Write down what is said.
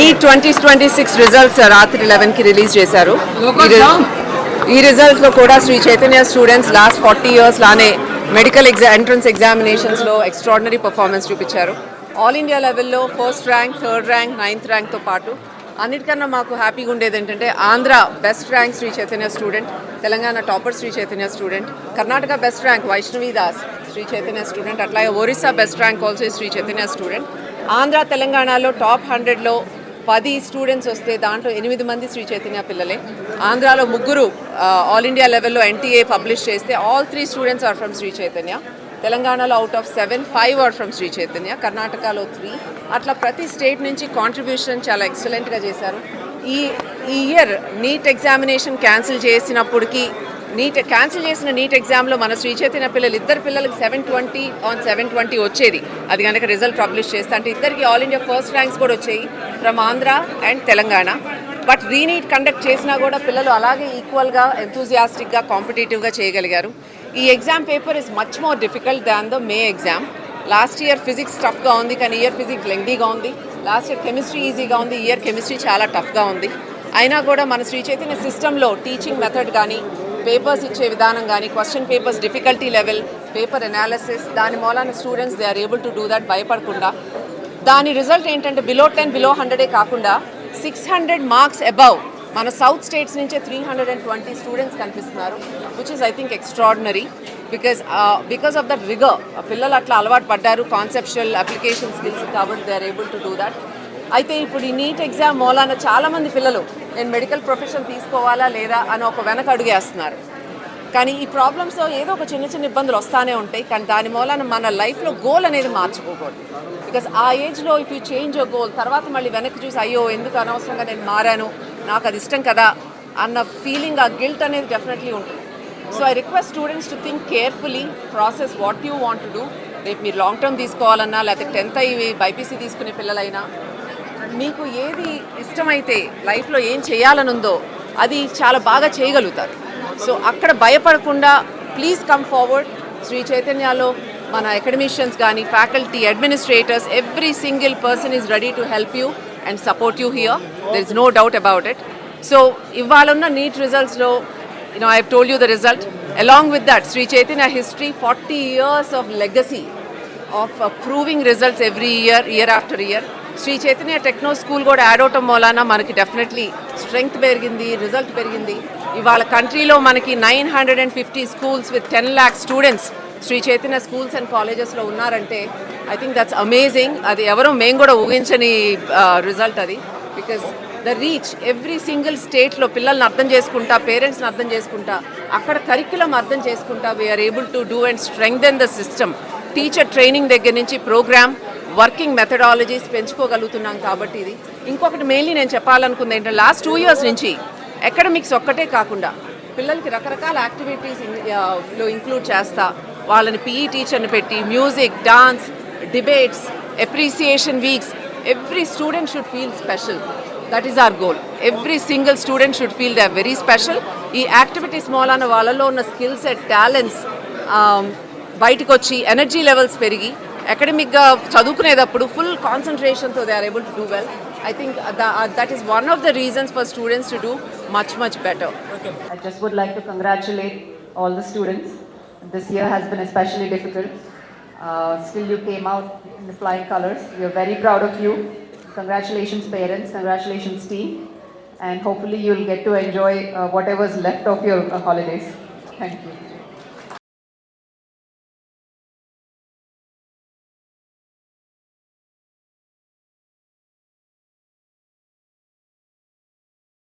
Neat 2026 results రాత్రి 11కి release చేశారు. ఈ రిజల్ట్స్లో కూడా Sri Chaitanya students last 40 years లానే మెడికల్ ఎంట్రన్స్ ఎగ్జామినేషన్స్లో ఎక్స్ట్రాడినరీ పర్ఫార్మెన్స్ చూపించారు. ఆల్ ఇండియా లెవెల్లో first rank, third rank, 9th ర్యాంక్తో పాటు అన్నిటికన్నా మాకు హ్యాపీగా ఉండేది ఏంటంటే Andhra best rank Sri Chaitanya student, Telangana topper Sri Chaitanya student, Karnataka best rank Vaishnavi Das Sri Chaitanya student, అట్లాగే Orissa best rank also Sri Chaitanya student. Andhra తెలంగాణలో టాప్ 100లో 10 స్టూడెంట్స్ వస్తే దాంట్లో 8 మంది శ్రీ చైతన్య పిల్లలే. ఆంధ్రాలో 3 ఆల్ ఇండియా లెవెల్లో NTA పబ్లిష్ చేస్తే all 3 students are from Sri Chaitanya. తెలంగాణలో out of 7, 5 are from Sri Chaitanya. కర్ణాటకలో 3. అట్లా ప్రతి స్టేట్ నుంచి కాంట్రిబ్యూషన్ చాలా ఎక్సలెంట్గా చేశారు. ఈ ఇయర్ నీట్ ఎగ్జామినేషన్ క్యాన్సిల్ చేసినప్పటికీ క్యాన్సిల్ చేసిన నీట్ ఎగ్జామ్లో మన శ్రీ చైతన్య పిల్లలు ఇద్దరు పిల్లలకి 720 on 720 వచ్చేది. అది కనుక రిజల్ట్ పబ్లిష్ చేస్తే అంటే ఇద్దరికి ఆల్ ఇండియా ఫస్ట్ ర్యాంక్స్ కూడా వచ్చాయి from Andhra and Telangana. But re-NEET conduct చేసినా కూడా పిల్లలు అలాగే ఈక్వల్గా ఎంతూజియాస్టిక్గా కాంపిటేటివ్గా చేయగలిగారు. ఈ exam paper is much more difficult than the May exam. Last year physics టఫ్గా ఉంది, కానీ ఇయర్ ఫిజిక్స్ లెంగ్దీగా ఉంది. లాస్ట్ ఇయర్ కెమిస్ట్రీ ఈజీగా ఉంది, ఇయర్ కెమిస్ట్రీ చాలా టఫ్గా ఉంది. అయినా కూడా మన శ్రీ చైతన్య సిస్టంలో టీచింగ్ మెథడ్ కానీ, పేపర్స్ ఇచ్చే విధానం కానీ, question papers difficulty level, paper analysis, దాని మూలాన students they are able to do that భయపడకుండా. దాని రిజల్ట్ ఏంటంటే బిలో 10, బిలో 100 కాకుండా 600 మార్క్స్ అబవ్ మన సౌత్ స్టేట్స్ నుంచే 320 స్టూడెంట్స్ కనిపిస్తున్నారు, which is I think extraordinary. Because of that rigour పిల్లలు అట్లా అలవాటు పడ్డారు, కాన్సెప్చువల్ అప్లికేషన్ స్కిల్స్, కాబట్టి they are able to do that. అయితే ఇప్పుడు ఈ నీట్ ఎగ్జామ్ మూలాన చాలామంది పిల్లలు నేను మెడికల్ ప్రొఫెషన్ తీసుకోవాలా లేదా అని ఒక వెనక అడుగేస్తున్నారు. కానీ ఈ ప్రాబ్లమ్స్లో ఏదో ఒక చిన్న చిన్న ఇబ్బందులు వస్తూనే ఉంటాయి. కానీ దాని మూలాన మన లైఫ్లో గోల్ అనేది మార్చుకోకూడదు. బికాస్ ఆ ఏజ్లో if you change your goal, తర్వాత మళ్ళీ వెనక్కి చూసి అయ్యో ఎందుకు అనవసరంగా నేను మారాను, నాకు అది ఇష్టం కదా అన్న ఫీలింగ్, ఆ గిల్ట్ అనేది డెఫినెట్లీ ఉంటుంది. So I request students to think carefully, process what you want to do. రేపు మీరు లాంగ్ టర్మ్ తీసుకోవాలన్నా, లేకపోతే 10th అయ్యి బైపీసీ తీసుకునే పిల్లలైనా, మీకు ఏది ఇష్టమైతే లైఫ్లో ఏం చేయాలని ఉందో అది చాలా బాగా చేయగలుగుతారు. సో అక్కడ భయపడకుండా ప్లీజ్ కమ్ ఫార్వర్డ్. శ్రీ చైతన్యలో మన అకాడమిషియన్స్ కానీ, faculty, administrators, every single person is ready to help you and support you here. There is no doubt about it. So ఇవాళ ఉన్న నీట్ రిజల్ట్స్లో I have told you the result. Along with that, Sri Chaitanya history, 40 years of legacy of proving results every year, year after year. Shri Chaitanya techno school కూడా add అవటం మూలాన మనకి definitely strength పెరిగింది, result పెరిగింది. ఇవాళ కంట్రీలో మనకి 950 schools with 10 lakh students Shri Chaitanya schools and కాలేజెస్లో ఉన్నారంటే ఐ థింక్ దట్స్ అమేజింగ్. అది ఎవరో మేము కూడా ఊహించని రిజల్ట్ అది. Because the reach every single స్టేట్లో పిల్లల్ని అర్థం చేసుకుంటా, పేరెంట్స్ని అర్థం చేసుకుంటా, అక్కడ కరిక్యులం అర్థం చేసుకుంటా we are able to do and strengthen the system. Teacher training దగ్గర నుంచి ప్రోగ్రామ్, వర్కింగ్ మెథడాలజీస్ పెంచుకోగలుగుతున్నాం. కాబట్టి ఇది ఇంకొకటి మెయిన్లీ నేను చెప్పాలనుకుంది ఏంటంటే లాస్ట్ 2 years నుంచి అకాడమిక్స్ ఒక్కటే కాకుండా పిల్లలకి రకరకాల యాక్టివిటీస్లో ఇంక్లూడ్ చేస్తా, వాళ్ళని PE టీచర్ని పెట్టి music, dance, debates, appreciation weeks, every student should feel special. That is our goal. Every single student should feel they are very special. ఈ యాక్టివిటీస్ మూలాన వాళ్ళలో ఉన్న స్కిల్ సెట్, టాలెంట్స్ బయటకు వచ్చి ఎనర్జీ లెవెల్స్ పెరిగి అకాడమిక్గా చదువుకునేటప్పుడు ఫుల్ కాన్సన్ట్రేషన్తో they are able to do well. I think that is one of the reasons for students to do much better. Okay. I just would like to congratulate all the students. This year has been especially difficult. Still you came out in the flying colors. We are very proud of you. Congratulations parents, congratulations team, and hopefully you will get to enjoy whatever's left of your holidays. Thank you.